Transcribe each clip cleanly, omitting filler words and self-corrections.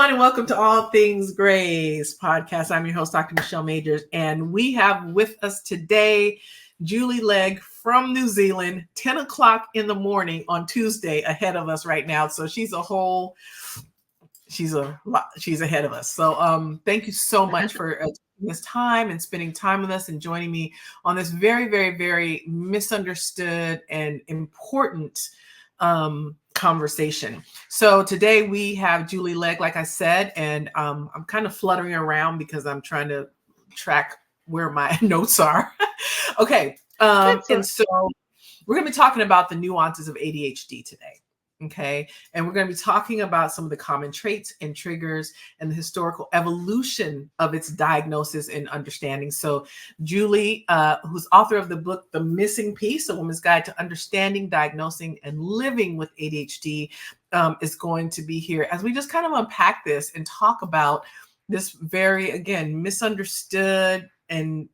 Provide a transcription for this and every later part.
everyone, and welcome to All Things Grace podcast. I'm your host, Dr. Michelle Majors, and we have with us today Julie Legg from New Zealand, 10 o'clock in the morning on Tuesday ahead of us right now. So she's ahead of us. So thank you so much for this time and spending time with us and joining me on this very, very, very misunderstood and important conversation. So today we have Julie Legg, like I said, and I'm kind of fluttering around because I'm trying to track where my notes are. Okay. And so we're going to be talking about the nuances of ADHD today. Okay. And we're going to be talking about some of the common traits and triggers and the historical evolution of its diagnosis and understanding. So Julie, who's author of the book, The Missing Piece, A Woman's Guide to Understanding, Diagnosing, and Living with ADHD, is going to be here as we just kind of unpack this and talk about this very, again, misunderstood and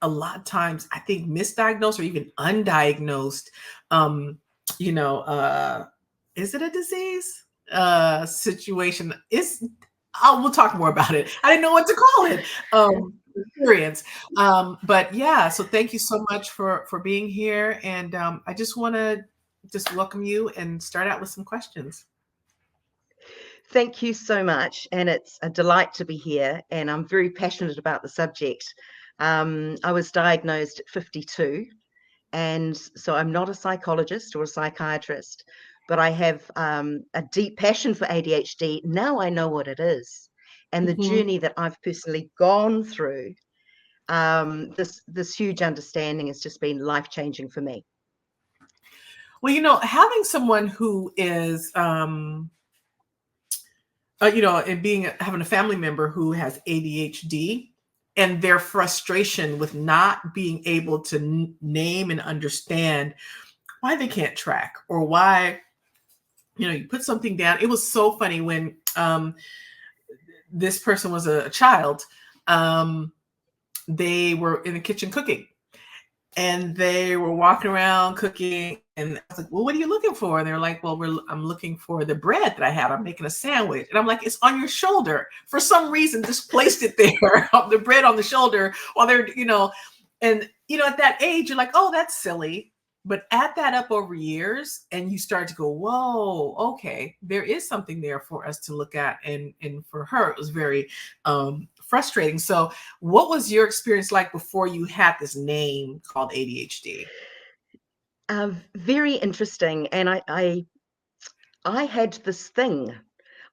a lot of times I think misdiagnosed or even undiagnosed, is it a disease situation? We'll talk more about it. I didn't know what to call it. Experience. But yeah, so thank you so much for being here. And I just want to welcome you and start out with some questions. Thank you so much. And it's a delight to be here. And I'm very passionate about the subject. I was diagnosed at 52. And so I'm not a psychologist or a psychiatrist, but I have a deep passion for ADHD. Now I know what it is. And the journey that I've personally gone through, this huge understanding has just been life-changing for me. Well, having someone who is, and having a family member who has ADHD and their frustration with not being able to name and understand why they can't track or why, you put something down. It was so funny when this person was a child. They were in the kitchen cooking and they were walking around cooking. And I was like, well, what are you looking for? And they're like, well, I'm looking for the bread that I have. I'm making a sandwich. And I'm like, it's on your shoulder. For some reason, just placed it there, the bread on the shoulder while they're, and, at that age, you're like, oh, that's silly. But add that up over years and you start to go, whoa, okay, there is something there for us to look at. And for her, it was very frustrating. So what was your experience like before you had this name called ADHD? Very interesting. And I had this thing.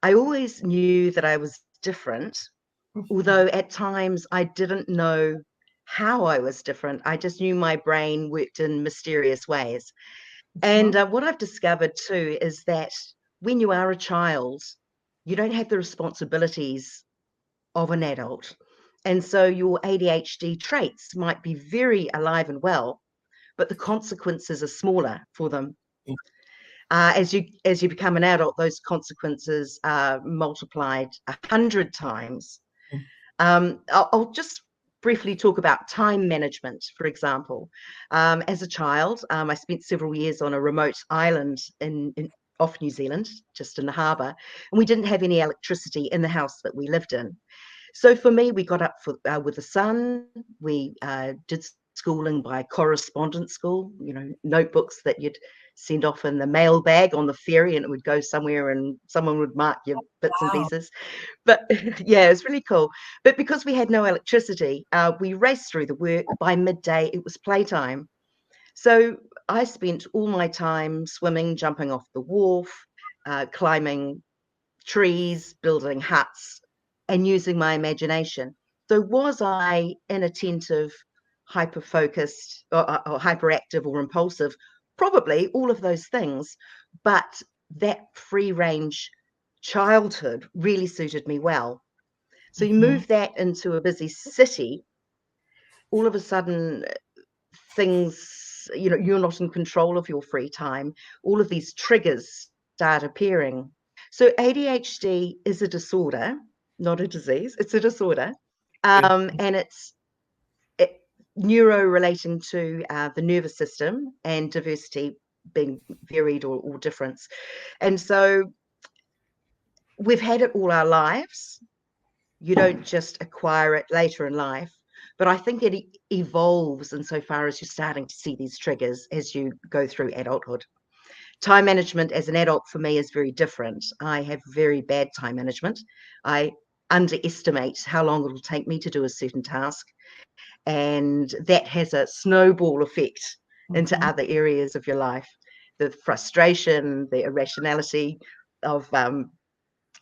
I always knew that I was different, although at times I didn't know how I was different. I just knew my brain worked in mysterious ways. And what I've discovered too is that when you are a child, you don't have the responsibilities of an adult. And so your ADHD traits might be very alive and well, but the consequences are smaller for them. As you become an adult, those consequences are multiplied 100 times. I'll just briefly talk about time management, for example. As a child, I spent several years on a remote island off New Zealand, just in the harbour, and we didn't have any electricity in the house that we lived in. So for me, we got up with the sun. We did schooling by correspondence school, notebooks that you'd send off in the mail bag on the ferry and it would go somewhere and someone would mark your bits and pieces. But yeah, it was really cool. But because we had no electricity, we raced through the work. By midday, it was playtime. So I spent all my time swimming, jumping off the wharf, climbing trees, building huts, and using my imagination. So was I inattentive, hyper-focused, or hyperactive or impulsive? Probably all of those things, but that free-range childhood really suited me well. So you move that into a busy city, all of a sudden things, you're not in control of your free time. All of these triggers start appearing. So ADHD is a disorder, not a disease. It's a disorder. And it's neuro relating to the nervous system and diversity being varied or difference. And so we've had it all our lives. You don't just acquire it later in life. But I think it evolves insofar as you're starting to see these triggers as you go through adulthood. Time management as an adult for me is very different. I have very bad time management. I underestimate how long it will take me to do a certain task. And that has a snowball effect into other areas of your life. The frustration, the irrationality of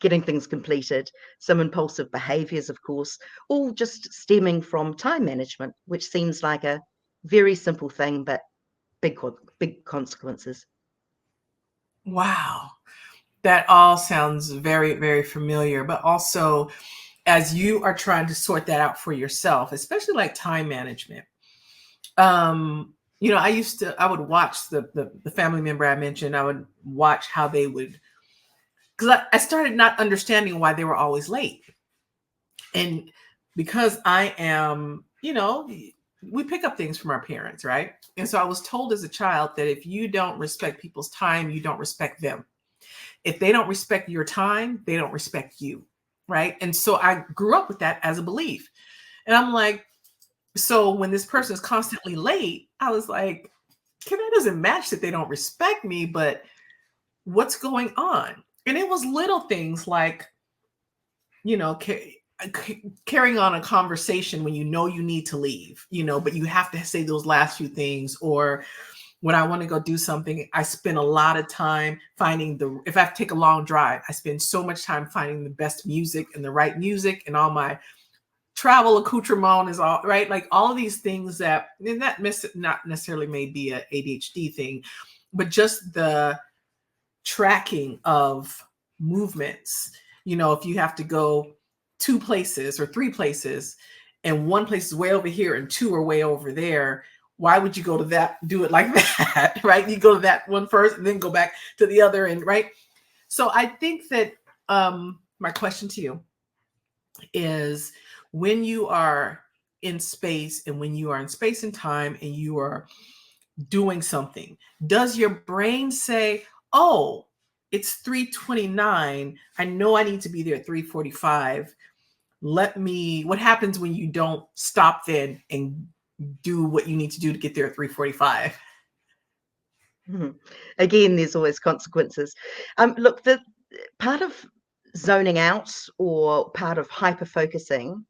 getting things completed, some impulsive behaviors, of course, all just stemming from time management, which seems like a very simple thing, but big consequences. Wow. That all sounds very, very familiar, but also as you are trying to sort that out for yourself, especially like time management. I would watch the family member I mentioned. I would watch how they would, because I started not understanding why they were always late. And because I am, we pick up things from our parents, right? And so I was told as a child that if you don't respect people's time, you don't respect them. If they don't respect your time, they don't respect you, right? And so I grew up with that as a belief. And I'm like, so when this person is constantly late, I was like, okay, that doesn't match that they don't respect me, but what's going on? And it was little things like, carrying on a conversation when you need to leave, but you have to say those last few things. Or when I want to go do something, I spend a lot of time if I have to take a long drive, I spend so much time finding the best music and the right music, and all my travel accoutrement is all right. Like all of these things that, and that not necessarily may be a ADHD thing, but just the tracking of movements. If you have to go 2 places or 3 places, and one place is way over here and 2 are way over there, why would you go to that, do it like that, right? You go to that one first and then go back to the other end, right? So I think that my question to you is, when you are in space and when you are in space and time and you are doing something, does your brain say, oh, it's 3:29, I know I need to be there at 3:45, what happens when you don't stop then and do what you need to do to get there at 3:45? Again, there's always consequences. Look, the part of zoning out or part of hyper focusing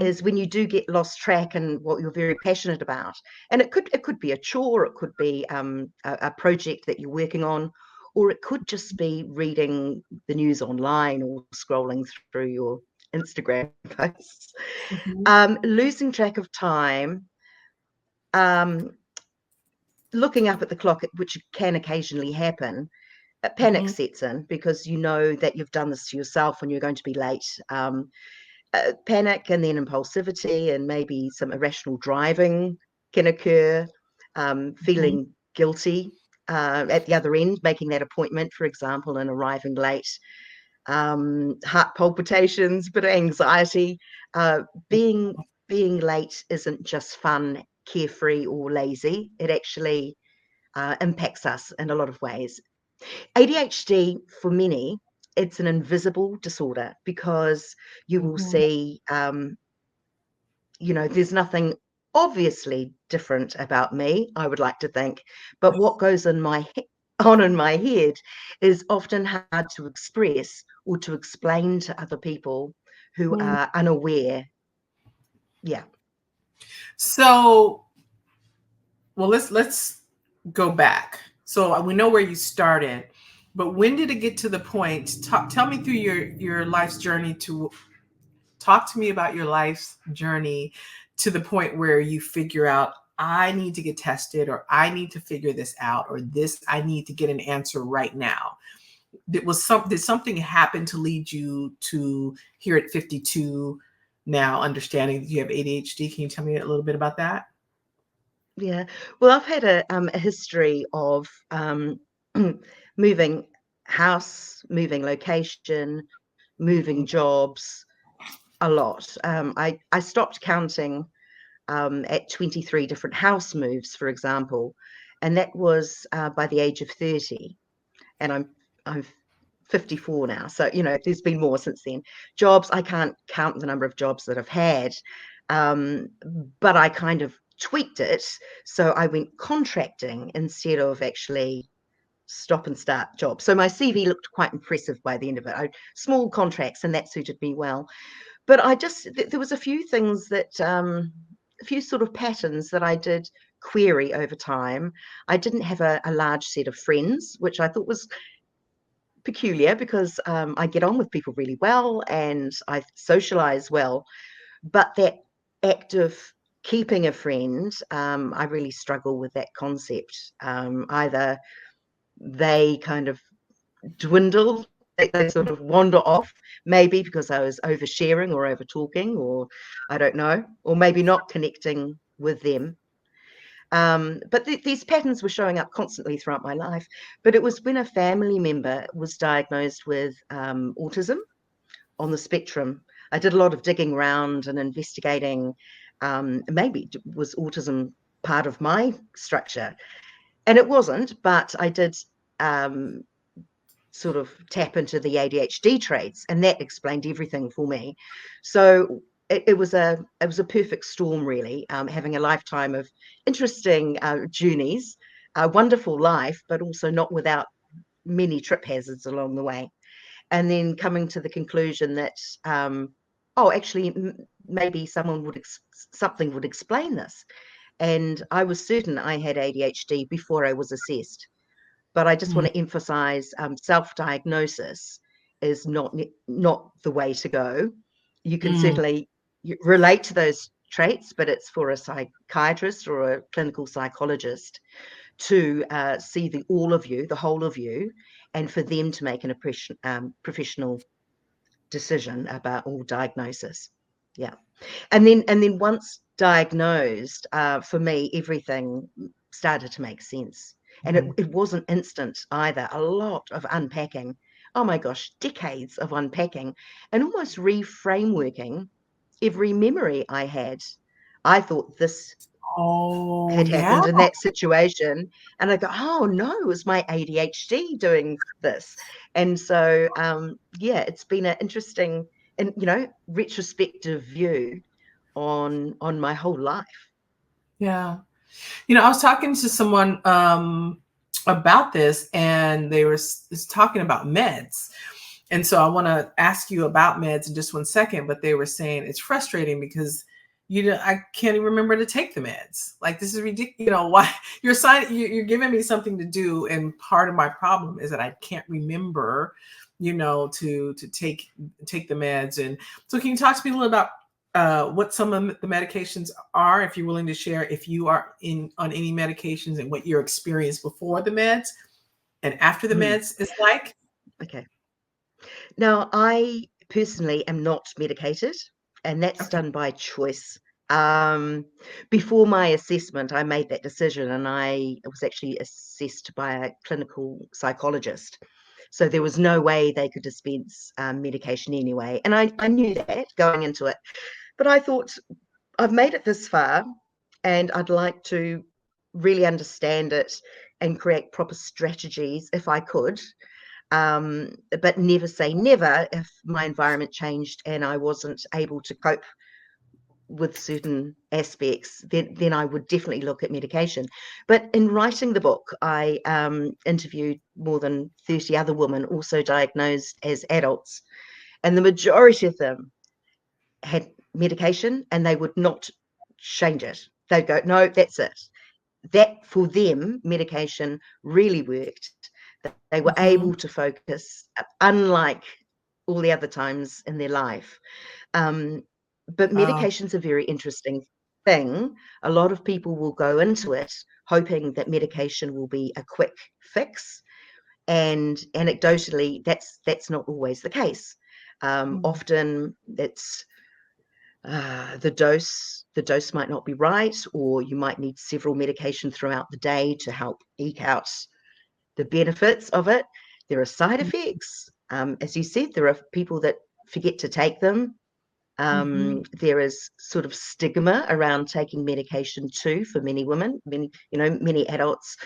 is when you do get lost track in what you're very passionate about. And it could be a chore, it could be a project that you're working on, or it could just be reading the news online or scrolling through your Instagram posts. Losing track of time, looking up at the clock, which can occasionally happen, panic sets in because you know that you've done this to yourself and you're going to be late. Panic and then impulsivity and maybe some irrational driving can occur, feeling guilty at the other end, making that appointment, for example, and arriving late, heart palpitations, bit of anxiety. Being late isn't just fun, carefree, or lazy. It actually impacts us in a lot of ways. ADHD, for many, it's an invisible disorder because you will see, there's nothing obviously different about me, I would like to think, but what goes on in my head is often hard to express or to explain to other people who are unaware. Yeah. So, well, let's go back. So we know where you started, but when did it get to the point? Tell me through your life's journey talk to me about your life's journey to the point where you figure out, I need to get tested, or I need to figure this out, or I need to get an answer right now. Did something happen to lead you to here at 52 now understanding that you have ADHD? Can you tell me a little bit about that? Yeah. Well, I've had a history of moving house, moving location, moving jobs a lot. I stopped counting at 23 different house moves, for example, and that was by the age of 30. And I'm 54 now. So, you know, there's been more since then. Jobs, I can't count the number of jobs that I've had, but I kind of tweaked it. So I went contracting instead of actually stop and start jobs. So my CV looked quite impressive by the end of it. Small contracts, and that suited me well. But I just, there was a few things that, a few sort of patterns that I did query over time. I didn't have a large set of friends, which I thought was peculiar because I get on with people really well and I socialize well. But that act of keeping a friend, I really struggle with that concept. Either they kind of dwindle, they sort of wander off, maybe because I was oversharing or over talking, or I don't know, or maybe not connecting with them. But these patterns were showing up constantly throughout my life. But it was when a family member was diagnosed with autism on the spectrum. I did a lot of digging around and investigating. Maybe was autism part of my structure? And it wasn't, but I did sort of tap into the ADHD traits, and that explained everything for me. So it was a perfect storm, really, having a lifetime of interesting journeys, a wonderful life, but also not without many trip hazards along the way. And then coming to the conclusion that, oh, actually, maybe something would explain this. And I was certain I had ADHD before I was assessed. But I just want to emphasize self-diagnosis is not the way to go. You can certainly relate to those traits, but it's for a psychiatrist or a clinical psychologist to see the all of you, the whole of you, and for them to make an professional decision about all diagnosis. Yeah. And then once diagnosed, for me, everything started to make sense. And it wasn't instant either. A lot of unpacking. Oh my gosh, decades of unpacking and almost reframeworking every memory I had. I thought this had happened in that situation, and I go, oh no, it was my ADHD doing this. And so yeah, it's been an interesting and retrospective view on my whole life. Yeah. I was talking to someone about this, and they were talking about meds. And so I want to ask you about meds in just 1 second, but they were saying it's frustrating because I can't even remember to take the meds. Like, this is ridiculous. Why you're giving me something to do, and part of my problem is that I can't remember, to take the meds. And so, can you talk to me a little about what some of the medications are, if you're willing to share, if you are on any medications, and what your experience before the meds and after the meds is like? Okay. Now, I personally am not medicated, and that's done by choice. Before my assessment, I made that decision, and I was actually assessed by a clinical psychologist. So there was no way they could dispense medication anyway. And I knew that going into it. But I thought, I've made it this far, and I'd like to really understand it and create proper strategies if I could. But never say never. If my environment changed and I wasn't able to cope with certain aspects, then I would definitely look at medication. But in writing the book, I interviewed more than 30 other women also diagnosed as adults, and the majority of them had medication and they would not change it. They'd go, no, that's it. That for them, medication really worked. They were able to focus, unlike all the other times in their life. But medication's a very interesting thing. A lot of people will go into it hoping that medication will be a quick fix, and anecdotally, that's not always the case. Often it's the dose might not be right, or you might need several medications throughout the day to help eke out the benefits of it. There are side effects. As you said, there are people that forget to take them. There is sort of stigma around taking medication too for many women, many adults.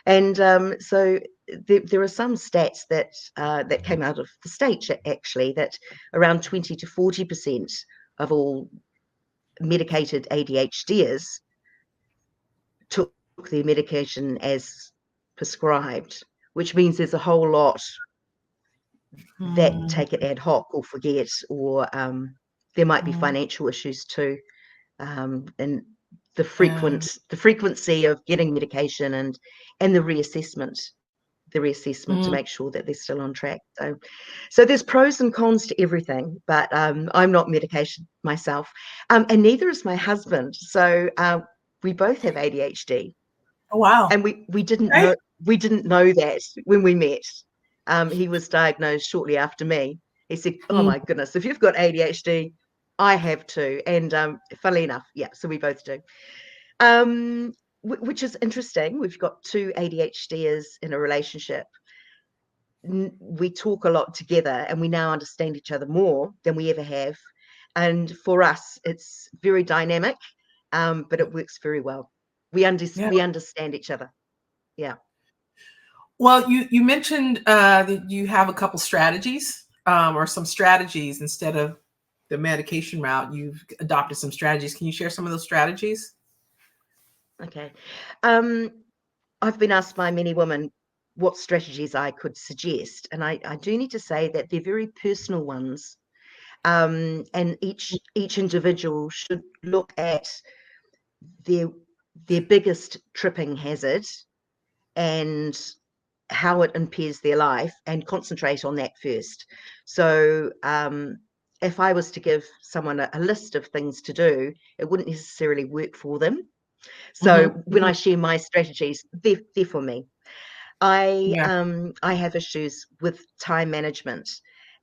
And so there are some stats that came out of the States, actually, that around 20 to 40% of all medicated ADHDers took their medication as prescribed, which means there's a whole lot that take it ad hoc or forget, or there might be financial issues too, and the frequency of getting medication and the reassessment to make sure that they're still on track. So there's pros and cons to everything, but I'm not medication myself, and neither is my husband. So we both have ADHD. Oh, wow. And we didn't know that when we met. He was diagnosed shortly after me. He said, "Oh my goodness, if you've got ADHD, I have too." And funnily enough, yeah, so we both do. Which is interesting. We've got two ADHDers in a relationship. We talk a lot together, and we now understand each other more than we ever have. And for us, it's very dynamic, but it works very well. We understand each other. Yeah. Well, you mentioned that you have a couple strategies, or some strategies instead of the medication route. You've adopted some strategies. Can you share some of those strategies? Okay. I've been asked by many women what strategies I could suggest, and I do need to say that they're very personal ones, and each individual should look at their biggest tripping hazard and how it impairs their life, and concentrate on that first. So if I was to give someone a list of things to do, it wouldn't necessarily work for them. So when I share my strategies, they're for me. I have issues with time management,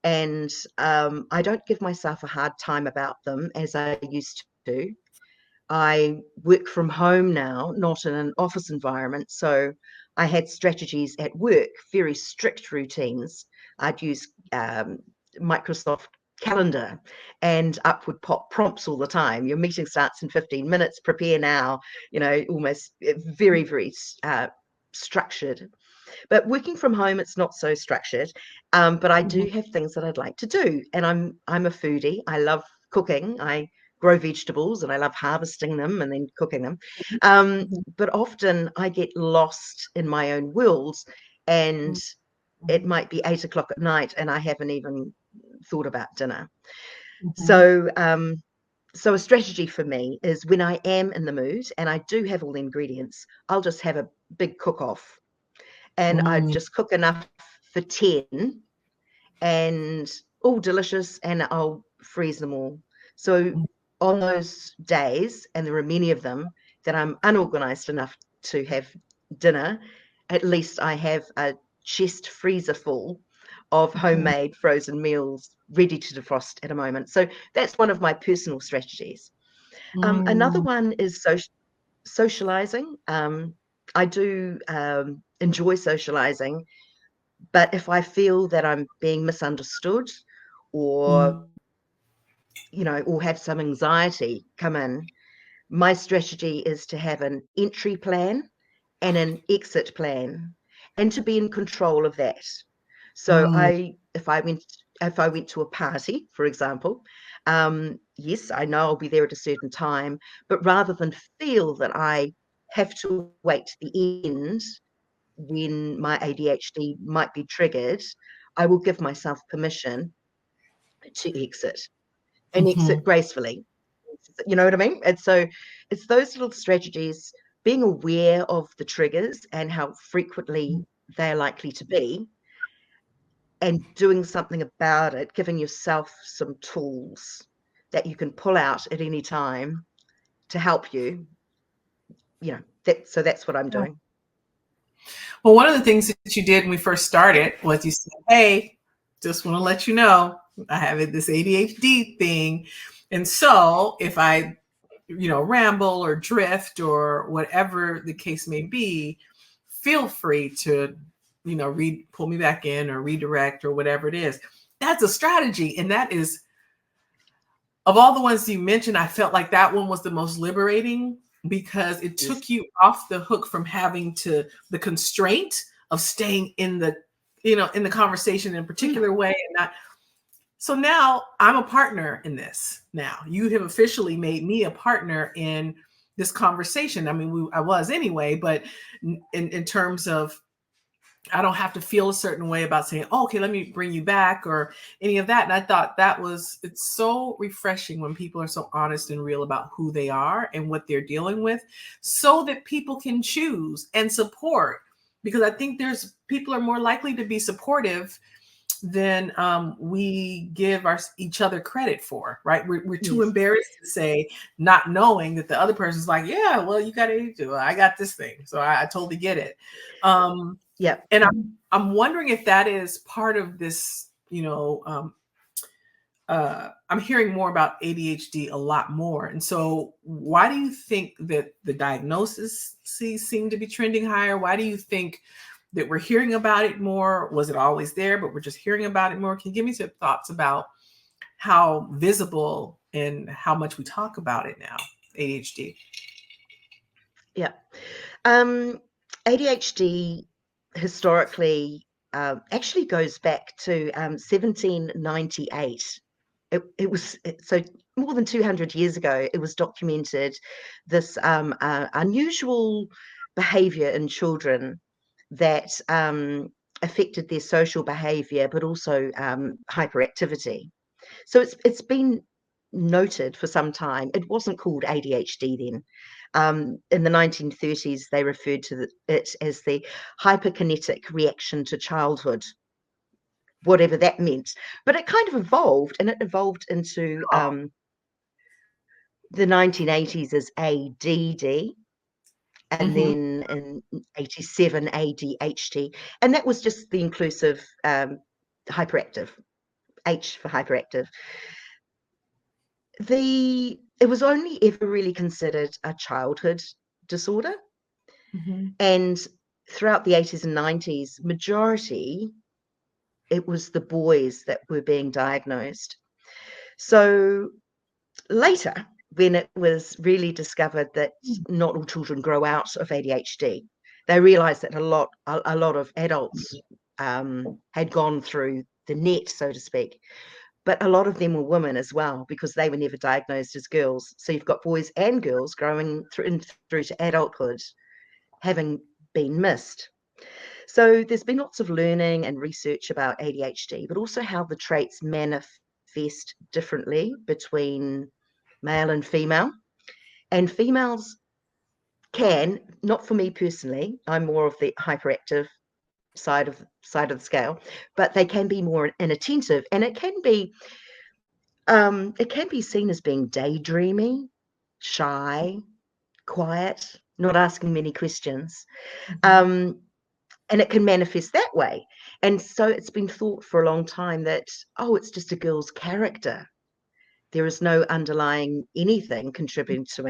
and I don't give myself a hard time about them as I used to. I work from home now, not in an office environment. So I had strategies at work, very strict routines. I'd use Microsoft Calendar and upward pop prompts all the time. Your meeting starts in 15 minutes, prepare now, almost very, very structured. But working from home, it's not so structured. But I do have things that I'd like to do. And I'm a foodie. I love cooking. I grow vegetables and I love harvesting them and then cooking them. But often I get lost in my own world, and it might be 8 o'clock at night and I haven't even thought about dinner. So so a strategy for me is, when I am in the mood and I do have all the ingredients, I'll just have a big cook-off, and I just cook enough for 10, and all delicious, and I'll freeze them all. So on those days, and there are many of them, that I'm unorganized enough to have dinner, at least I have a chest freezer full of homemade frozen meals ready to defrost at a moment. So that's one of my personal strategies. Another one is socializing. I do enjoy socializing, but if I feel that I'm being misunderstood, or or have some anxiety come in, my strategy is to have an entry plan and an exit plan, and to be in control of that. So if I went to a party, for example, yes, I know I'll be there at a certain time, but rather than feel that I have to wait to the end when my ADHD might be triggered, I will give myself permission to exit, and exit gracefully. You know what I mean? And so it's those little strategies, being aware of the triggers and how frequently they're likely to be, and doing something about it, giving yourself some tools that you can pull out at any time to help you. So that's what I'm doing. Well, one of the things that you did when we first started was you said, "Hey, just want to let you know I have this ADHD thing. And so if I, ramble or drift or whatever the case may be, feel free to, pull me back in or redirect or whatever it is." That's a strategy. And that is, of all the ones you mentioned, I felt like that one was the most liberating, because it Yes. took you off the hook from having to the constraint of staying in the, in the conversation in a particular way and not. So now I'm a partner in this. Now you have officially made me a partner in this conversation. I mean, I was anyway, but in terms of, I don't have to feel a certain way about saying, oh, okay, let me bring you back or any of that. And I thought it's so refreshing when people are so honest and real about who they are and what they're dealing with, so that people can choose and support. Because I think people are more likely to be supportive than we give each other credit for, right? We're too embarrassed to say, not knowing that the other person's like, yeah, well, you got to do it. I got this thing. So I totally get it. Yeah. And I'm wondering if that is part of this, I'm hearing more about ADHD a lot more. And so why do you think that the diagnoses seem to be trending higher? Why do you think that we're hearing about it more? Was it always there, but we're just hearing about it more? Can you give me some thoughts about how visible and how much we talk about it now, ADHD? Yeah. ADHD historically actually goes back to 1798. It was so more than 200 years ago. It was documented this unusual behavior in children that affected their social behavior, but also hyperactivity. So it's been noted for some time. It wasn't called ADHD then. In the 1930s, they referred to it as the hyperkinetic reaction to childhood, whatever that meant. But it kind of evolved, and it evolved into the 1980s as ADD, and then in 87, ADHD. And that was just the inclusive hyperactive, H for hyperactive. It was only ever really considered a childhood disorder. And throughout the 80s and 90s, majority, it was the boys that were being diagnosed. So later, when it was really discovered that not all children grow out of ADHD, they realized that a lot of adults had gone through the net, so to speak. But a lot of them were women as well, because they were never diagnosed as girls. So you've got boys and girls growing through to adulthood having been missed. So there's been lots of learning and research about ADHD, but also how the traits manifest differently between male and female. And females can, not for me personally, I'm more of the hyperactive side of the scale, but they can be more inattentive, and it can be seen as being daydreamy, shy, quiet, not asking many questions. And it can manifest that way. And so it's been thought for a long time that, oh, it's just a girl's character. There is no underlying anything contributing to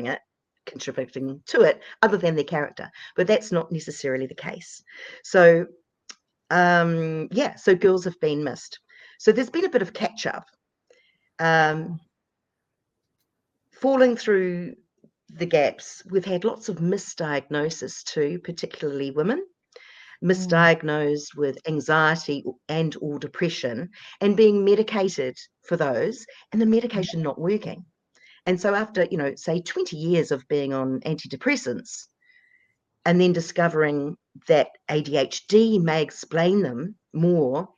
it other than their character. But that's not necessarily the case. So, so girls have been missed. So there's been a bit of catch up. Falling through the gaps, we've had lots of misdiagnosis too, particularly women. Misdiagnosed with anxiety and or depression and being medicated for those, and the medication not working. And so after, say 20 years of being on antidepressants and then discovering that ADHD may explain them more,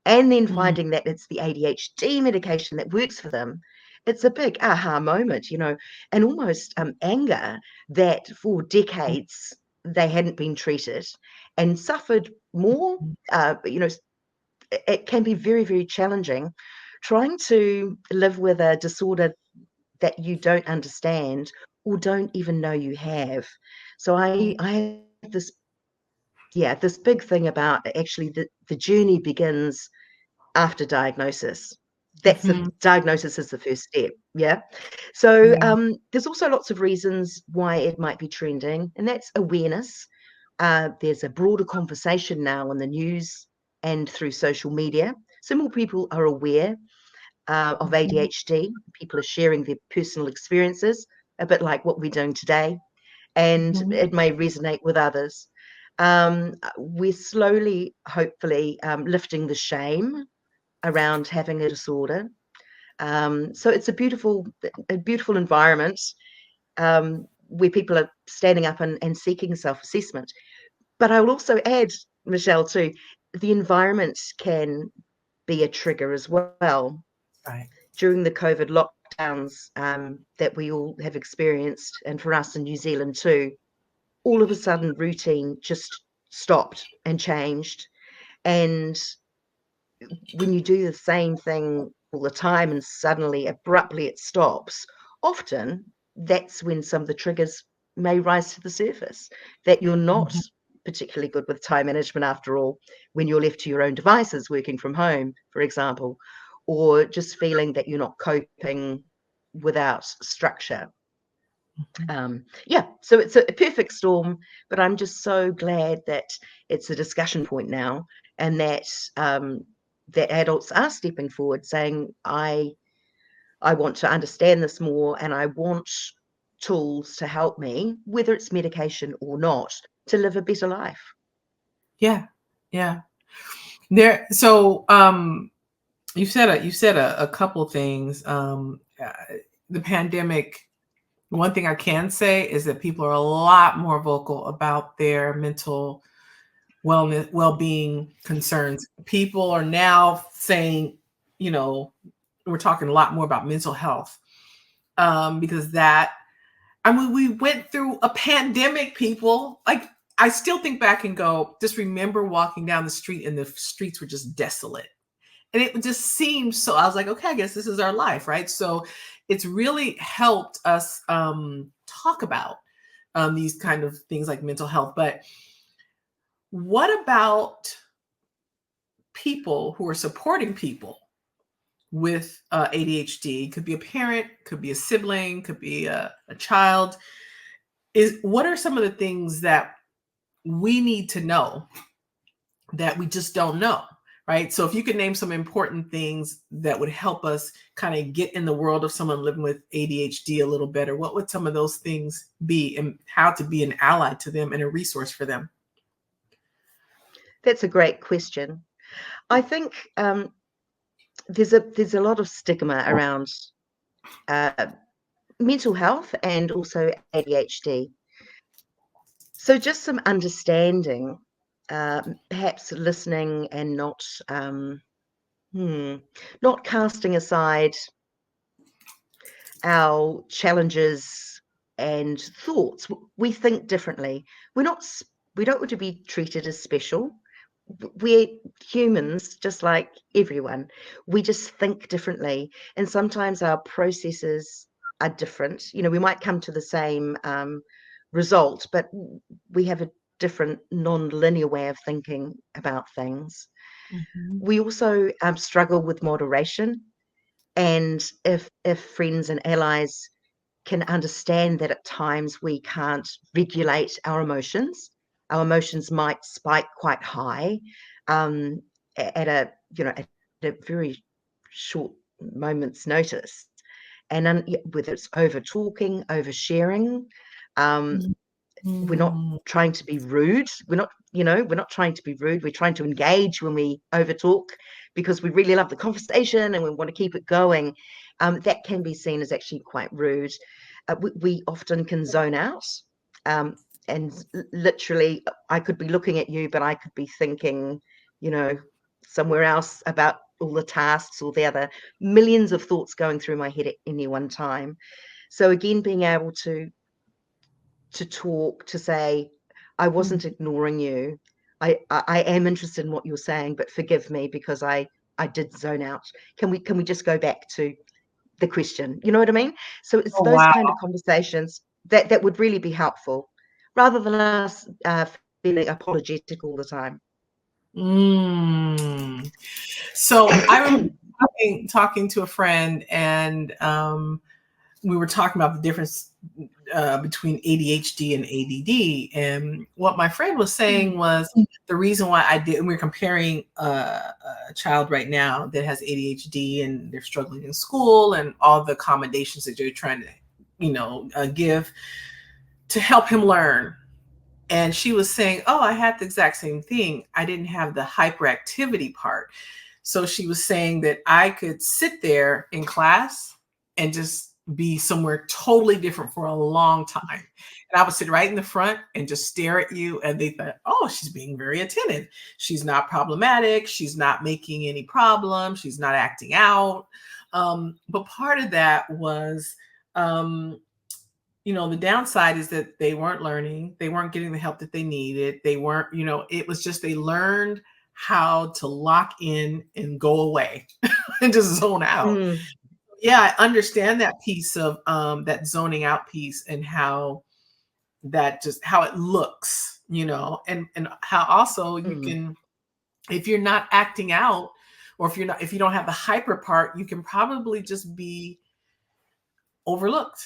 and then finding that it's the ADHD medication that works for them, it's a big aha moment, and almost anger that for decades they hadn't been treated and suffered more. It can be very, very challenging trying to live with a disorder that you don't understand or don't even know you have. So I have this big thing about actually the journey begins after diagnosis. That's the diagnosis is the first step. Yeah. So there's also lots of reasons why it might be trending, and that's awareness. There's a broader conversation now in the news and through social media. So more people are aware of ADHD. People are sharing their personal experiences. a bit like what we're doing today, and it may resonate with others. We're slowly, hopefully, lifting the shame around having a disorder. So it's a beautiful environment where people are standing up and seeking self-assessment. But I will also add, Michelle, too, the environment can be a trigger as well. Right. During the COVID lockdowns that we all have experienced, and for us in New Zealand too, all of a sudden routine just stopped and changed. And when you do the same thing all the time and suddenly abruptly it stops, often that's when some of the triggers may rise to the surface, that you're not particularly good with time management after all, when you're left to your own devices working from home, for example, or just feeling that you're not coping without structure. So it's a perfect storm, but I'm just so glad that it's a discussion point now, and that that adults are stepping forward saying, I want to understand this more, and I want tools to help me, whether it's medication or not, to live a better life. Yeah. So you said a couple things. The pandemic. One thing I can say is that people are a lot more vocal about their mental wellness, well-being concerns. People are now saying, we're talking a lot more about mental health, because we went through a pandemic, people. Like, I still think back and go, just remember walking down the street and the streets were just desolate. And it just seemed so, I was like, okay, I guess this is our life, right? So it's really helped us talk about these kind of things like mental health. But what about people who are supporting people with ADHD? Could be a parent, could be a sibling, could be a child. What are some of the things that we need to know that we just don't know? Right. So if you could name some important things that would help us kind of get in the world of someone living with ADHD a little better, what would some of those things be, and how to be an ally to them and a resource for them? That's a great question. I think there's a lot of stigma around mental health and also ADHD. So just some understanding, perhaps listening and not casting aside our challenges and thoughts. We think differently. We don't want to be treated as special. We're humans, just like everyone. We just think differently, and sometimes our processes are different. We might come to the same result, but we have a different non-linear way of thinking about things. We also struggle with moderation, and if friends and allies can understand that at times we can't regulate our emotions might spike quite high at a very short moment's notice, and whether it's over talking, over sharing. We're not trying to be rude. We're not trying to be rude. We're trying to engage when we overtalk, because we really love the conversation and we want to keep it going. That can be seen as actually quite rude. We often can zone out, and literally, I could be looking at you, but I could be thinking, somewhere else about all the tasks or the other millions of thoughts going through my head at any one time. So again, being able to talk, to say, I wasn't ignoring you. I am interested in what you're saying, but forgive me because I did zone out. Can we just go back to the question? You know what I mean? So it's those kind of conversations that would really be helpful, rather than us feeling apologetic all the time. So I remember talking to a friend, and we were talking about the difference between ADHD and ADD. And what my friend was saying was the reason why we're comparing a child right now that has ADHD and they're struggling in school and all the accommodations that you're trying to give to help him learn. And she was saying, oh, I had the exact same thing. I didn't have the hyperactivity part. So she was saying that I could sit there in class and just be somewhere totally different for a long time. And I would sit right in the front and just stare at you. And they thought, oh, she's being very attentive. She's not problematic. She's not making any problems. She's not acting out. But part of that was, the downside is that they weren't learning. They weren't getting the help that they needed. They weren't, it was just they learned how to lock in and go away and just zone out. Yeah, I understand that piece of that zoning out piece, and how it looks, and how also you can, if you're not acting out, or if you don't have the hyper part, you can probably just be overlooked,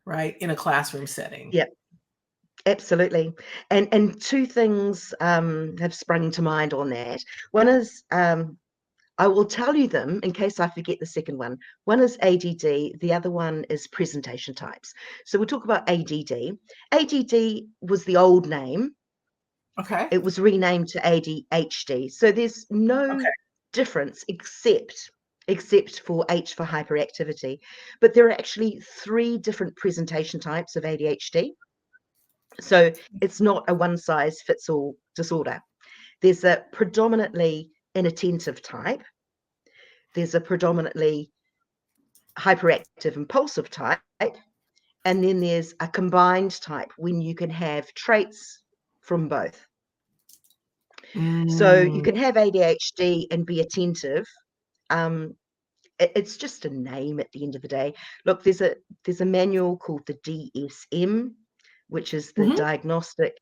right, in a classroom setting. Yep. Absolutely. And two things have sprung to mind on that. One is, I will tell you them in case I forget the second one. One is ADD. The other one is presentation types. So we'll talk about ADD. ADD was the old name. Okay. It was renamed to ADHD. So there's no difference except for H for hyperactivity. But there are actually 3 different presentation types of ADHD. So it's not a one-size-fits-all disorder. There's a predominantly inattentive type. There's a predominantly hyperactive impulsive type. And then there's a combined type when you can have traits from both. So you can have ADHD and be attentive. It's just a name at the end of the day. Look, there's a manual called the DSM, which is the Diagnostic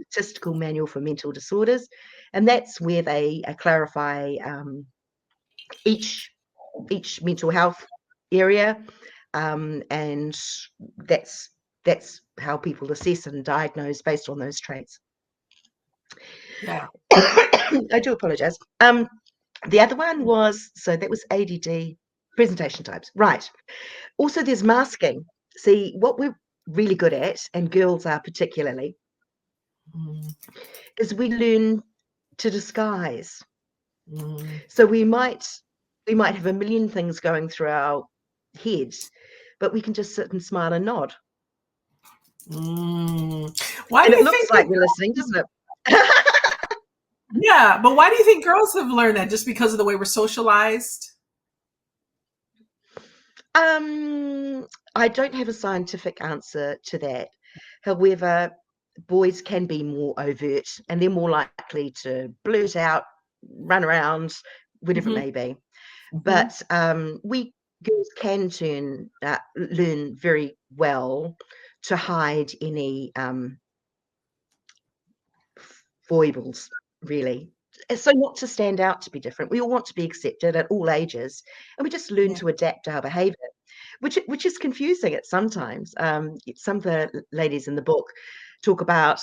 Statistical Manual for Mental Disorders, and that's where they clarify each mental health area, and that's how people assess and diagnose based on those traits. Yeah. I do apologize. The other one was, so that was ADD presentation types, right? Also, there's masking. See, what we're really good at, and girls are particularly, is we learn to disguise. So we might have a million things going through our heads, but we can just sit and smile and nod. Why and do it you looks think like we're listening, doesn't it? Yeah, but why do you think girls have learned that? Just because of the way we're socialized? I don't have a scientific answer to that. However, boys can be more overt, and they're more likely to blurt out, run around, whatever it may be. But we girls can learn very well to hide any foibles, really. So not to stand out, to be different. We all want to be accepted at all ages, and we just learn to adapt our behavior, which is confusing at sometimes. Some of the ladies in the book talk about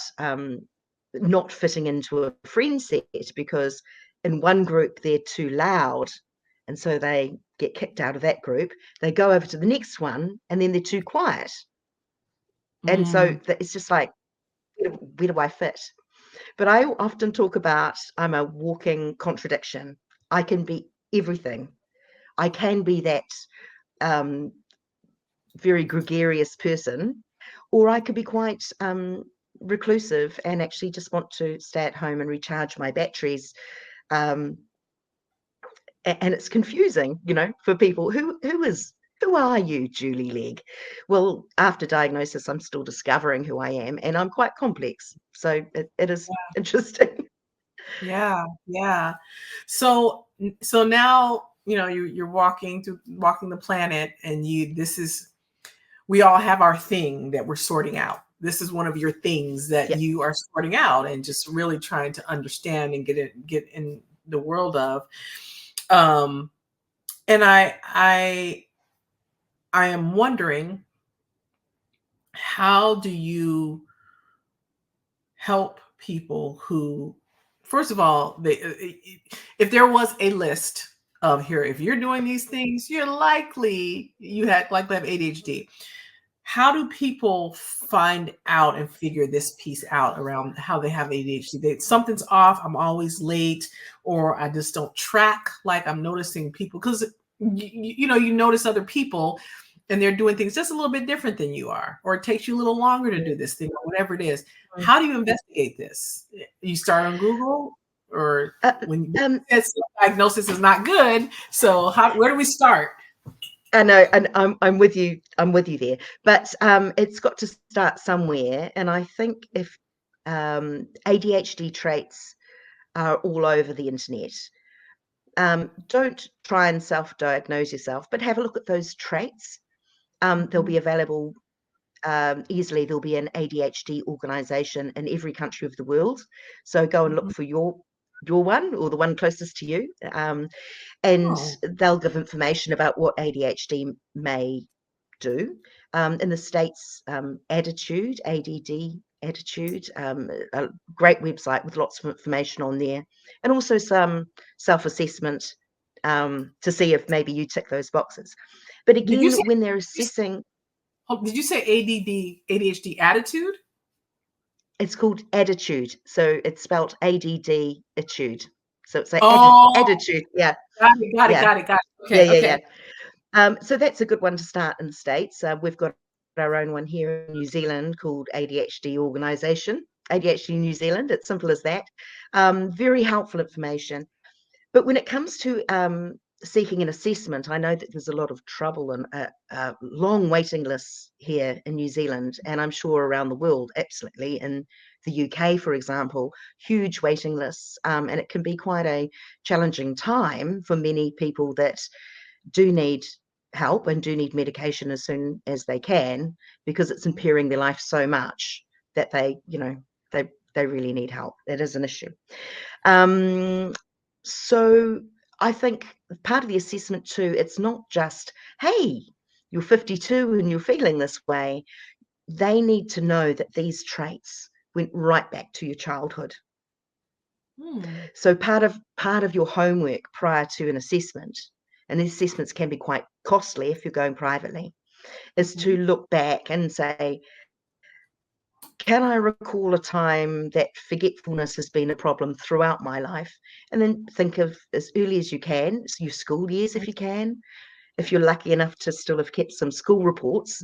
not fitting into a friend set because in one group they're too loud, and so they get kicked out of that group. They go over to the next one, and then they're too quiet. And so it's just like, where do I fit? But I often talk about I'm a walking contradiction. I can be everything. I can be that very gregarious person, or I could be quite reclusive and actually just want to stay at home and recharge my batteries. And it's confusing, for people. Who are you, Julie Legg? Well, after diagnosis, I'm still discovering who I am, and I'm quite complex. So it is interesting. Yeah. So now, you're walking the planet, and we all have our thing that we're sorting out. This is one of your things that you are sorting out and just really trying to understand and get in the world of. And I am wondering, how do you help people who, first of all, if there was a list of, here, if you're doing these things, you're likely have ADHD. how do people find out and figure this piece out around how they have ADHD? Something's off, I'm always late, or I just don't track. Like I'm noticing people, because you notice other people and they're doing things just a little bit different than you are, or it takes you a little longer to do this thing, or whatever it is. How do you investigate this? You start on Google, or when diagnosis is not good. So where do we start? I know, and I'm with you. I'm with you there. But it's got to start somewhere. And I think if ADHD traits are all over the internet, don't try and self-diagnose yourself, but have a look at those traits. They'll be available easily. There'll be an ADHD organization in every country of the world. So go and look for your one, or the one closest to you. And they'll give information about what ADHD may do. In the States, Attitude, ADD, Attitude, a great website with lots of information on there, and also some self-assessment to see if maybe you tick those boxes. But again, when they're assessing... Did you say ADHD attitude? It's called Attitude. So it's spelled ADD-itude. So it's like attitude. Yeah. Got it. Okay. So that's a good one to start in the States. We've got our own one here in New Zealand called ADHD Organisation, ADHD New Zealand. It's simple as that. Very helpful information. But when it comes to seeking an assessment, I know that there's a lot of trouble and long waiting lists here in New Zealand, and I'm sure around the world, absolutely. In the UK, for example, huge waiting lists, and it can be quite a challenging time for many people that do need help and do need medication as soon as they can, because it's impairing their life so much that they really need help. That is an issue. So I think part of the assessment too, it's not just, hey, you're 52 and you're feeling this way. They need to know that these traits went right back to your childhood. So part of your homework prior to an assessment, and these assessments can be quite costly if you're going privately, is to look back and say, can I recall a time that forgetfulness has been a problem throughout my life? And then think of as early as you can, your school years if you can. If you're lucky enough to still have kept some school reports,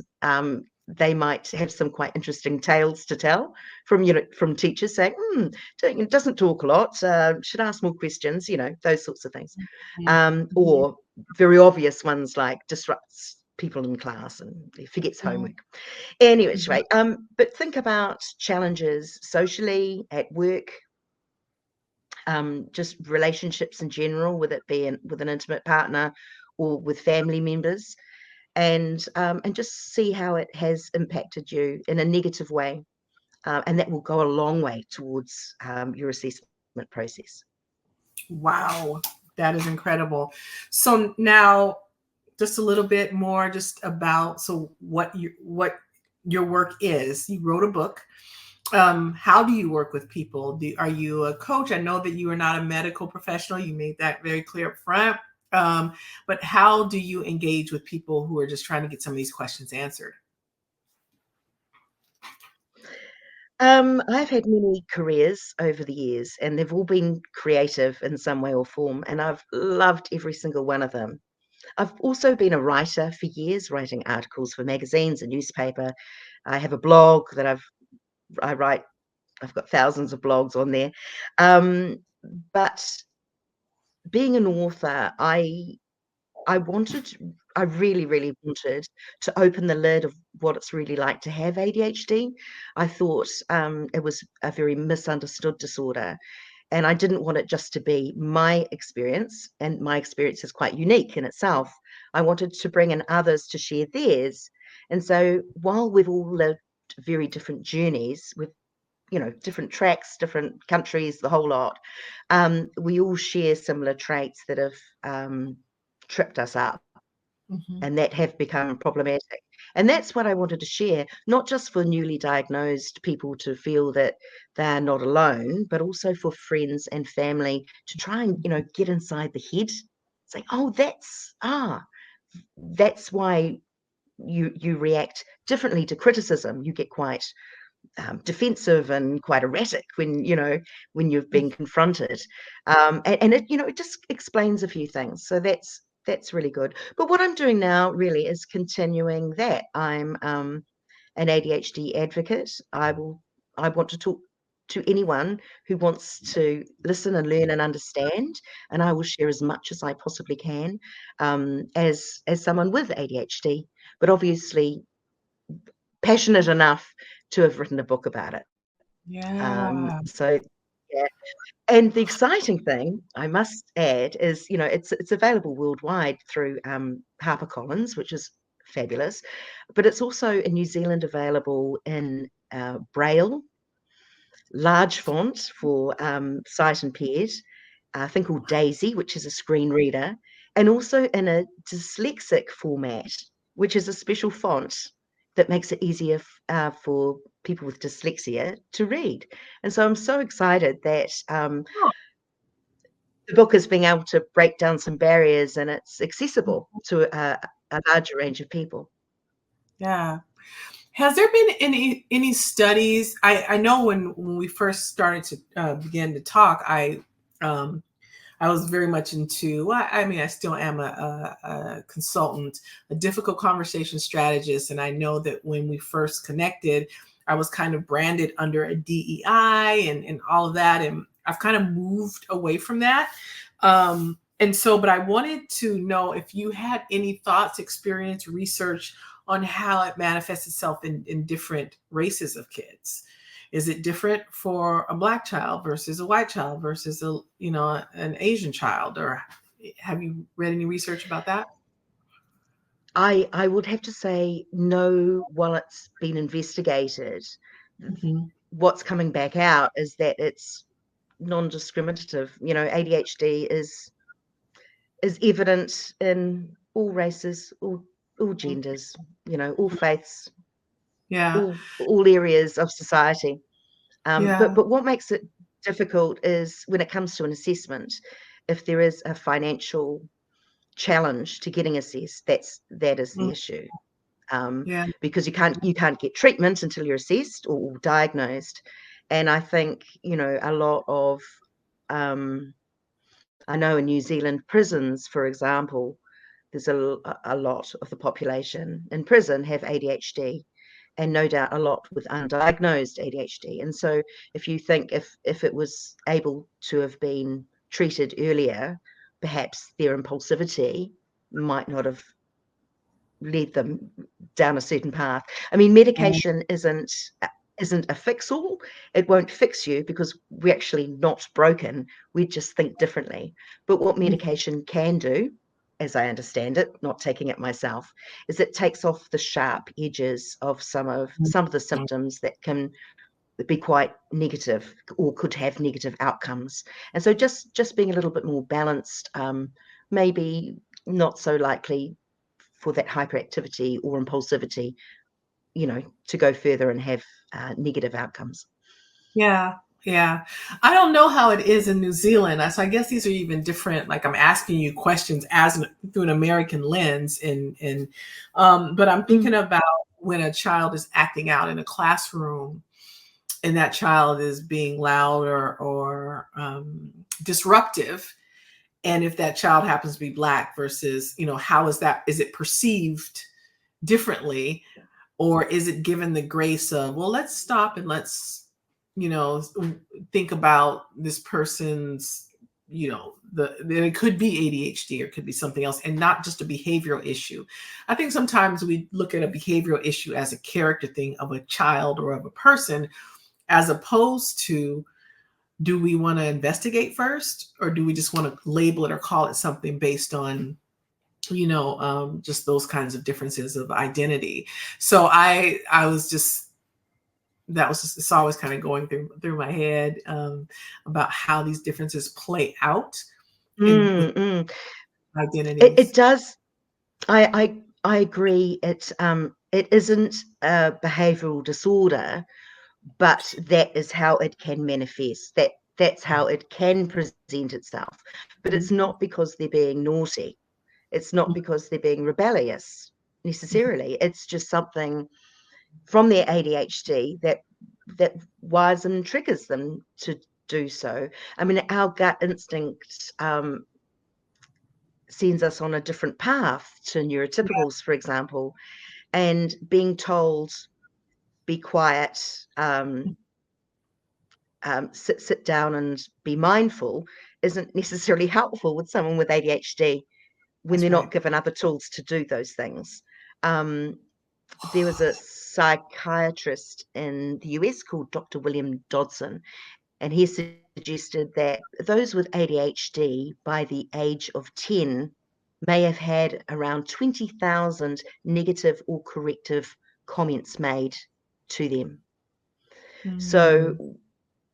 they might have some quite interesting tales to tell from teachers saying, doesn't talk a lot, should ask more questions, those sorts of things. Or very obvious ones like disrupts people in class and forgets homework. Anyway, but think about challenges socially, at work, just relationships in general, with it being with an intimate partner or with family members, and just see how it has impacted you in a negative way, and that will go a long way towards your assessment process. Wow, that is incredible. So now, just a little bit more, just about what your work is. You wrote a book. How do you work with people? Are you a coach? I know that you are not a medical professional. You made that very clear up front. But how do you engage with people who are just trying to get some of these questions answered? I've had many careers over the years, and they've all been creative in some way or form, and I've loved every single one of them. I've also been a writer for years, writing articles for magazines and newspaper. I have a blog that I write. I've got thousands of blogs on there. But being an author, I really, really wanted to open the lid of what it's really like to have ADHD. I thought it was a very misunderstood disorder, and I didn't want it just to be my experience, and my experience is quite unique in itself. I wanted to bring in others to share theirs. And so while we've all lived very different journeys with different tracks, different countries, the whole lot, we all share similar traits that have tripped us up and that have become problematic. And that's what I wanted to share, not just for newly diagnosed people to feel that they're not alone, but also for friends and family to try and, get inside the head, say, oh, that's why you react differently to criticism. You get quite defensive and quite erratic when you've been confronted, and it it just explains a few things. So that's really good. But what I'm doing now really is continuing that. I'm an ADHD advocate. I want to talk to anyone who wants to listen and learn and understand, and I will share as much as I possibly can, as someone with ADHD, but obviously passionate enough to have written a book about it. Yeah. So yeah. And the exciting thing, I must add, is it's available worldwide through HarperCollins, which is fabulous, but it's also in New Zealand available in Braille, large font for sight impaired, a thing called Daisy, which is a screen reader, and also in a dyslexic format, which is a special font that makes it easier for people with dyslexia to read. And so I'm so excited that the book is being able to break down some barriers, and it's accessible to a larger range of people. Yeah. Has there been any studies? I know when we first started to begin to talk, I was very much into, well, I mean, I still am a consultant, a difficult conversation strategist. And I know that when we first connected, I was kind of branded under a DEI and all of that. And I've kind of moved away from that. And so, but I wanted to know if you had any thoughts, experience, research on how it manifests itself in different races of kids. Is it different for a Black child versus a white child versus an Asian child? Or have you read any research about that? I would have to say no. While it's been investigated, Mm-hmm. what's coming back out is that it's non-discriminative. ADHD is evident in all races, all genders, all faiths, Yeah. all areas of society. Yeah. But what makes it difficult is when it comes to an assessment, if there is a financial challenge to getting assessed, that is the Mm. issue. Yeah. Because you can't get treatment until you're assessed or diagnosed. And I think a lot of I know in New Zealand prisons, for example, there's a lot of the population in prison have ADHD, and no doubt a lot with undiagnosed ADHD. And so if you think if it was able to have been treated earlier, perhaps their impulsivity might not have led them down a certain path. I mean, medication isn't a fix-all. It won't fix you because we're actually not broken. We just think differently. But what medication can do, as I understand it, not taking it myself, is it takes off the sharp edges of some of the symptoms that can be quite negative or could have negative outcomes. And so just being a little bit more balanced, maybe not so likely for that hyperactivity or impulsivity, to go further and have negative outcomes. Yeah. Yeah. I don't know how it is in New Zealand. So I guess these are even different. Like I'm asking you questions through an American lens but I'm thinking about when a child is acting out in a classroom and that child is being loud or disruptive. And if that child happens to be Black versus, how is it perceived differently? Or is it given the grace of, well, let's stop and let's, think about this person's, it could be ADHD or it could be something else and not just a behavioral issue. I think sometimes we look at a behavioral issue as a character thing of a child or of a person, as opposed to, do we want to investigate first, or do we just want to label it or call it something based on just those kinds of differences of identity? So I was just, it's always kind of going through my head about how these differences play out in identities. It does. I agree. It isn't a behavioral disorder, but that is how it can manifest. That's how it can present itself. But it's not because they're being naughty. It's not because they're being rebellious. necessarily. It's just something from their ADHD that wires and triggers them to do so. I mean, our gut instinct sends us on a different path to neurotypicals, for example, and being told, be quiet, sit down and be mindful isn't necessarily helpful with someone with ADHD when That's they're right. not given other tools to do those things. There was a psychiatrist in the US called Dr. William Dodson, and he suggested that those with ADHD by the age of 10 may have had around 20,000 negative or corrective comments made to them. So,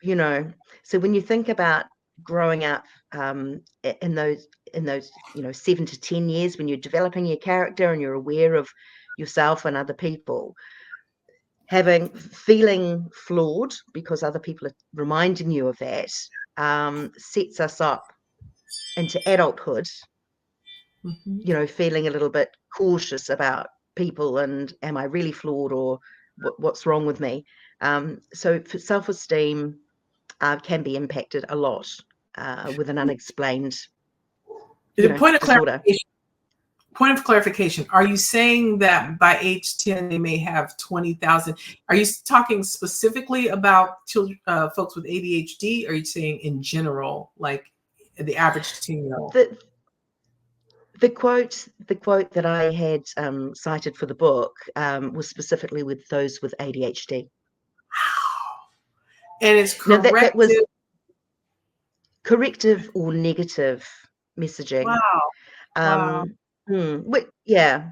you know, so when you think about growing up in those 7 to 10 years, when you're developing your character and you're aware of yourself and other people, feeling flawed because other people are reminding you of that, sets us up into adulthood, feeling a little bit cautious about people and am I really flawed, or what's wrong with me? So self-esteem can be impacted a lot with an unexplained disorder. Point of clarification, are you saying that by age 10 they may have 20,000? Are you talking specifically about children, folks with ADHD, or are you saying in general, like the average 10-year-old? The quote that I had cited for the book was specifically with those with ADHD. Wow. And it's Now that was corrective. corrective or negative messaging. Wow. Yeah.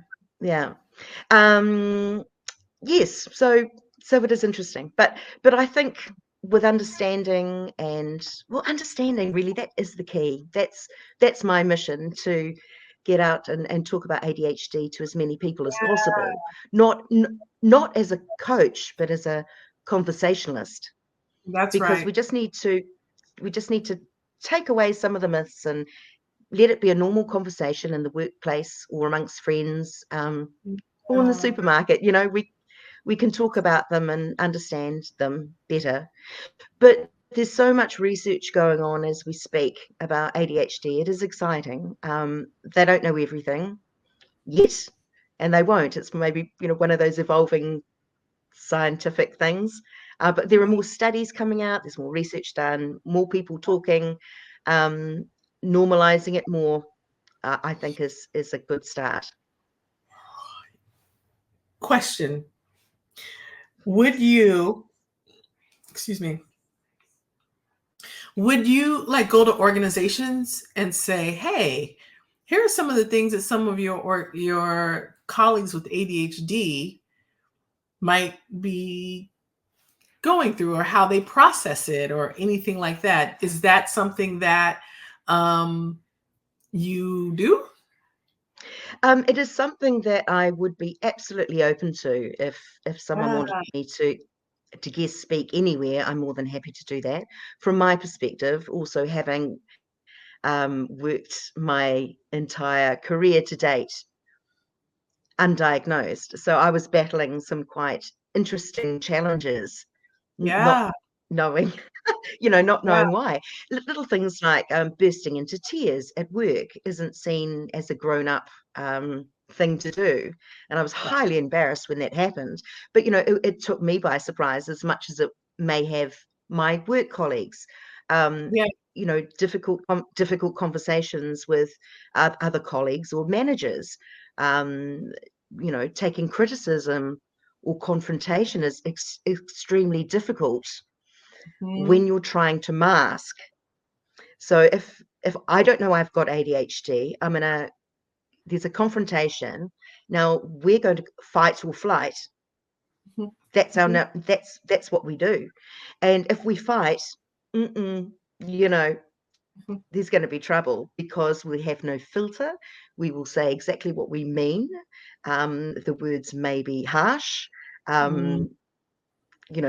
Yes, so it is interesting, but I think with understanding understanding, really, that is the key. That's my mission, to get out and talk about ADHD to as many people as possible, not as a coach, but as a conversationalist. That's because right. we just need to take away some of the myths and let it be a normal conversation in the workplace or amongst friends, or in the supermarket. We can talk about them and understand them better. But there's so much research going on as we speak about ADHD. It is exciting. They don't know everything yet, and they won't. It's maybe one of those evolving scientific things. But there are more studies coming out. There's more research done. More people talking. Normalizing it more, I think, is a good start. Question. Would you, would you like go to organizations and say, hey, here are some of the things that some of your colleagues with ADHD might be going through, or how they process it, or anything like that? Is that something that you do? It is something that I would be absolutely open to. If someone wanted me to guest speak anywhere, I'm more than happy to do that. From my perspective, also having worked my entire career to date undiagnosed, so I was battling some quite interesting challenges, not knowing not knowing why. Little things like bursting into tears at work isn't seen as a grown-up thing to do, and I was highly embarrassed when that happened. But it took me by surprise as much as it may have my work colleagues. Difficult conversations with other colleagues or managers. Taking criticism or confrontation is extremely difficult when you're trying to mask. So if I don't know I've got ADHD, there's a confrontation. Now we're going to fight or flight. That's that's what we do. And if we fight, there's going to be trouble, because we have no filter. We will say exactly what we mean. The words may be harsh,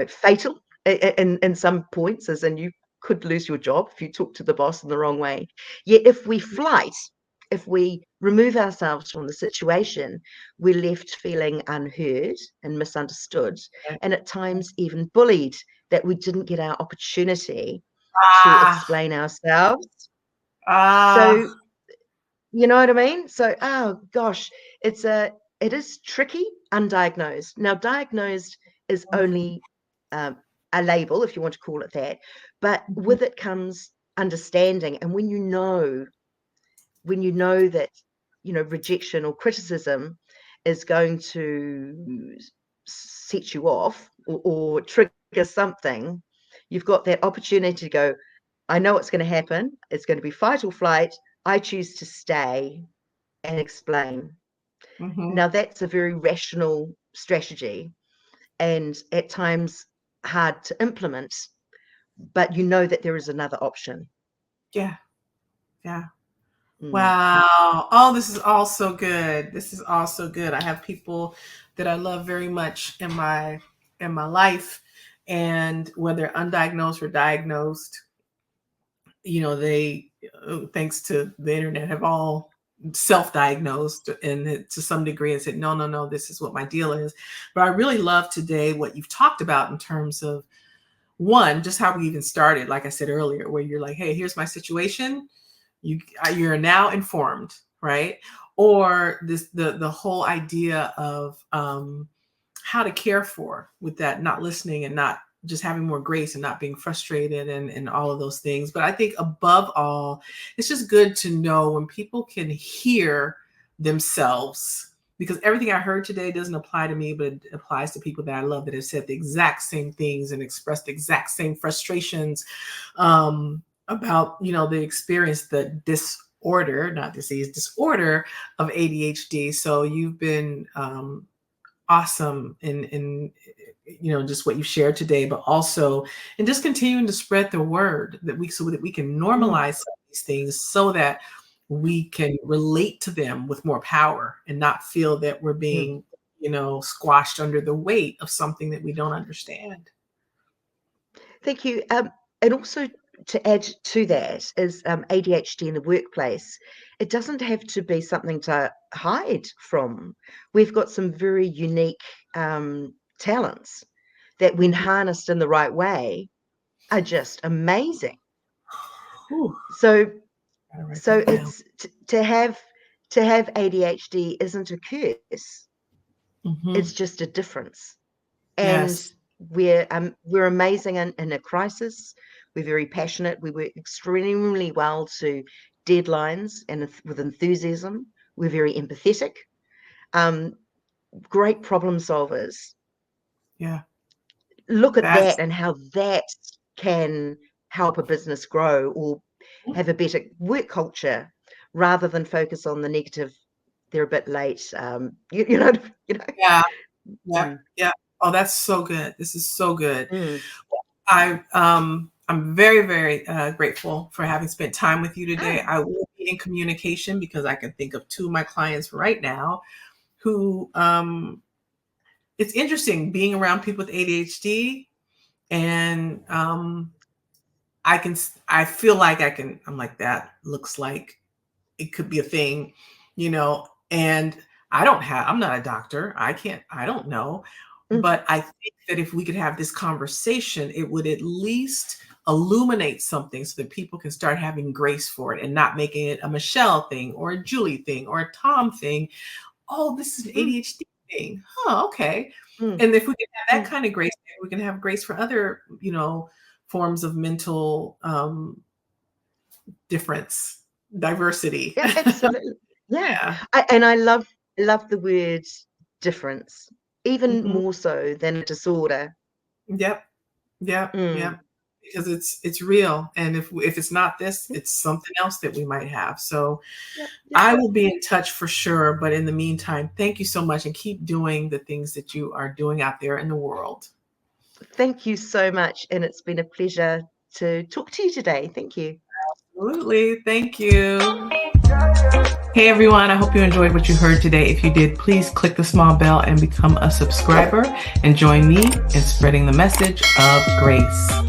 fatal in some points, as in you could lose your job if you talk to the boss in the wrong way. Yet if we flight, if we remove ourselves from the situation, we're left feeling unheard and misunderstood, and at times even bullied that we didn't get our opportunity to explain ourselves. So, you know what I mean? So, oh gosh, it is tricky, undiagnosed. Now, diagnosed is only a label, if you want to call it that, but with it comes understanding. And when you know that, rejection or criticism is going to set you off or trigger something, you've got that opportunity to go, I know what's going to happen. It's going to be fight or flight. I choose to stay and explain. Now, that's a very rational strategy and at times hard to implement, but you know that there is another option. Yeah. Wow. Oh, this is all so good. This is all so good. I have people that I love very much in my life, and whether undiagnosed or diagnosed, they, thanks to the internet, have all self-diagnosed and to some degree and said, no, this is what my deal is. But I really love today what you've talked about in terms of, one, just how we even started, like I said earlier, where you're like, hey, here's my situation. You're now informed, right? Or the whole idea of how to care for with that, not listening and not just having more grace and not being frustrated and all of those things. But I think above all, it's just good to know when people can hear themselves, because everything I heard today doesn't apply to me, but it applies to people that I love that have said the exact same things and expressed the exact same frustrations about, the experience, the disorder, not disease, disorder of ADHD. So you've been awesome in just what you shared today, but also in just continuing to spread the word so that we can normalize some of these things so that we can relate to them with more power and not feel that we're being, squashed under the weight of something that we don't understand. Thank you. And also to add to that is ADHD in the workplace. It doesn't have to be something to hide from. We've got some very unique talents that, when harnessed in the right way, are just amazing. Ooh. So it's to have ADHD isn't a curse. It's just a difference. And yes. we're amazing in a crisis. We're very passionate. We work extremely well to deadlines and with enthusiasm. We're very empathetic. Great problem solvers. Yeah. Look at that and how that can help a business grow or have a better work culture, rather than focus on the negative. They're a bit late. Yeah. Oh, that's so good. This is so good. I'm very, very grateful for having spent time with you today. I will be in communication because I can think of two of my clients right now who, it's interesting being around people with ADHD, and I feel like I'm like, that looks like it could be a thing, and I'm not a doctor. I don't know. But I think that if we could have this conversation, it would at least illuminate something so that people can start having grace for it and not making it a Michelle thing or a Julie thing or a Tom thing. Oh, this is an ADHD thing. Huh, okay. And if we can have that kind of grace, we can have grace for other, forms of mental difference, diversity. Yeah, absolutely. Yeah. I love the word difference, even more so than a disorder. Yep. Because it's real, and if it's not this, it's something else that we might have. So I will be in touch for sure. But in the meantime, thank you so much, and keep doing the things that you are doing out there in the world. Thank you so much, and it's been a pleasure to talk to you today. Thank you. Absolutely. Thank you. Hey everyone, I hope you enjoyed what you heard today. If you did, please click the small bell and become a subscriber and join me in spreading the message of grace.